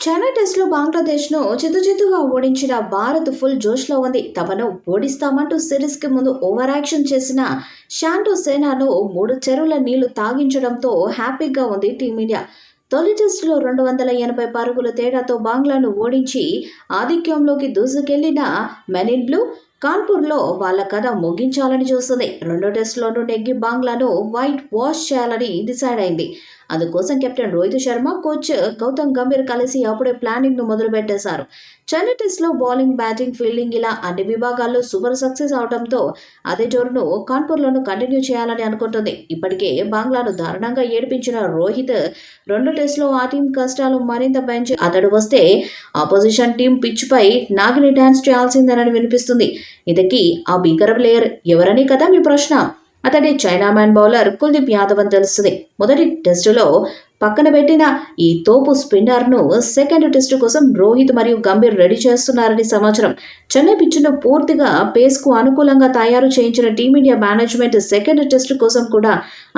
China టెస్ట్లో బంగ్లాదేశ్ను చిత్తుచిత్తుగా ఓడించిన Bharat full జోష్లో ఉంది. తమను ఓడిస్తామంటూ సిరీస్కి ముందు ఓవర్ యాక్షన్ చేసిన షాంటో సేనాను 3 చెరువుల నీళ్లు తాగించడంతో హ్యాపీగా ఉంది టీమిండియా. తొలి టెస్టులో 280 పరుగుల తేడాతో బంగ్లాను ఓడించి ఆధిక్యంలోకి దూసుకెళ్లిన మెన్ ఇన్ బ్లూ కాన్పూర్లో వాళ్ళ కథ ముగించాలని చూస్తుంది. రెండో టెస్టులోనూ నెగ్గి బంగ్లాను వైట్ వాష్ చేయాలని డిసైడ్ అయింది. అందుకోసం కెప్టెన్ రోహిత్ శర్మ, కోచ్ గౌతమ్ గంభీర్ కలిసి అప్పుడే ప్లానింగ్ను మొదలుపెట్టేశారు. చెన్నై టెస్ట్లో బౌలింగ్, బ్యాటింగ్, ఫీల్డింగ్ ఇలా అన్ని విభాగాల్లో సూపర్ సక్సెస్ అవడంతో అదే జోరును కాన్పూర్లోనూ కంటిన్యూ చేయాలని అనుకుంటుంది. ఇప్పటికే బంగ్లాను దారుణంగా ఏడిపించిన రోహిత్ రెండో టెస్టులో ఆ టీం కష్టాలు మరింత పెంచి అతడు వస్తే ఆపోజిషన్ టీం పిచ్పై నాగిని డాన్స్ చేయాల్సిందేనని వినిపిస్తుంది. ఇంతకీ ఆ భీకర ప్లేయర్ ఎవరని కదా మీ ప్రశ్న? అతడే చైనామ్యాన్ బౌలర్ కుల్దీప్ యాదవ్ అని తెలుస్తుంది. మొదటి టెస్టులో పక్కన పెట్టిన ఈ తోపు స్పిన్నర్ను సెకండ్ టెస్టు కోసం రోహిత్ మరియు గంభీర్ రెడీ చేస్తున్నారని సమాచారం. చెన్నై పిచ్చును పూర్తిగా పేస్కు అనుకూలంగా తయారు చేయించిన టీమిండియా మేనేజ్మెంట్ సెకండ్ టెస్టు కోసం కూడా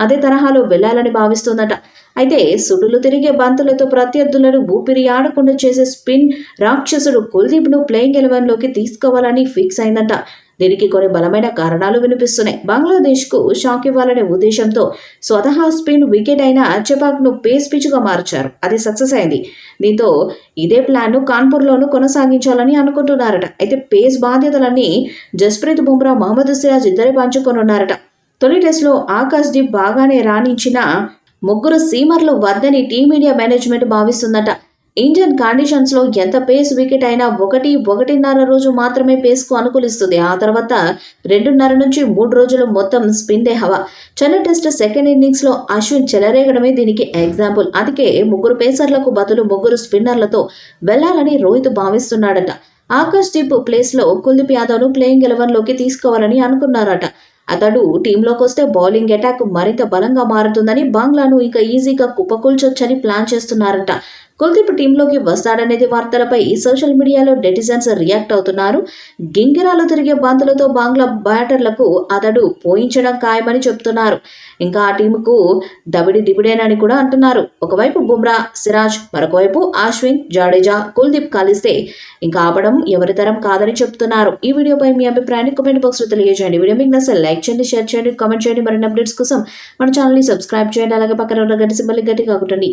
అదే తరహాలో వెళ్లాలని భావిస్తోందట. అయితే సుడులు తిరిగే బంతులతో ప్రత్యర్థులను ఊపిరి ఆడకుండా చేసే స్పిన్ రాక్షసుడు కుల్దీప్ను ప్లేయింగ్ 11లోకి తీసుకోవాలని ఫిక్స్ అయిందట. దీనికి కొన్ని బలమైన కారణాలు వినిపిస్తున్నాయి. బంగ్లాదేశ్కు షాక్ ఇవ్వాలనే ఉద్దేశంతో స్వతహా స్పిన్ వికెట్ అయిన చెపాక్ను పేస్ పిచ్గా మార్చారు. అది సక్సెస్ అయింది. దీంతో ఇదే ప్లాన్ను కాన్పూర్లోనూ కొనసాగించాలని అనుకుంటున్నారట. అయితే పేస్ బాధ్యతలన్నీ జస్ప్రీత్ బుమ్రా, మహమ్మద్ సిరాజ్ ఇద్దరే పంచుకొనున్నారట. తొలి టెస్టులో ఆకాశ్ దీప్ బాగానే రాణించిన ముగ్గురు సీమర్లు వద్దని టీమిండియా మేనేజ్మెంట్ భావిస్తుందట. ఇండియన్ కండిషన్స్లో ఎంత పేస్ వికెట్ అయినా 1-1.5 రోజు మాత్రమే పేస్కు అనుకూలిస్తుంది. ఆ తర్వాత 2.5 నుంచి 3 రోజులు మొత్తం స్పిన్దే హవా. చెన్నై టెస్ట్ సెకండ్ ఇన్నింగ్స్లో అశ్విన్ చెలరేగడమే దీనికి ఎగ్జాంపుల్. అందుకే 3 పేసర్లకు బదులు 3 స్పిన్నర్లతో వెళ్లాలని రోహిత్ భావిస్తున్నాడట. ఆకాశ్ దీప్ ప్లేస్లో కుల్దీప్ యాదవ్ను ప్లేయింగ్ 11లోకి తీసుకోవాలని అనుకున్నారట. అతడు టీంలోకి వస్తే బౌలింగ్ అటాక్ మరింత బలంగా మారుతుందని, బంగ్లాను ఇంకా ఈజీగా కుప్పకూల్చొచ్చని ప్లాన్ చేస్తున్నారట. కుల్దీప్ టీంలోకి వస్తాడనేది వార్తలపై సోషల్ మీడియాలో నెటిజన్స్ రియాక్ట్ అవుతున్నారు. గింగిరాలు తిరిగే బంతులతో బంగ్లా బ్యాటర్లకు అతడు పోయించడం ఖాయమని చెప్తున్నారు. ఇంకా ఆ టీంకు దబిడి దిబిడేనని కూడా అంటున్నారు. ఒకవైపు బుమ్రా, సిరాజ్, మరొకవైపు అశ్విన్, జడేజా, కుల్దీప్ కలిస్తే ఇంకా ఆపడం ఎవరితరం కాదని చెప్తున్నారు. ఈ వీడియోపై మీ అభిప్రాయాన్ని కామెంట్ బాక్స్లో తెలియజేయండి. వీడియో మీకు నచ్చితే లైక్ చేయండి, షేర్ చేయండి, కామెంట్ చేయండి. మరిన్ని అప్డేట్స్ కోసం మన ఛానల్ని సబ్స్క్రైబ్ చేయండి. అలాగే పక్కన ఉన్న గంట సింబల్ని గట్టిగా కొట్టండి.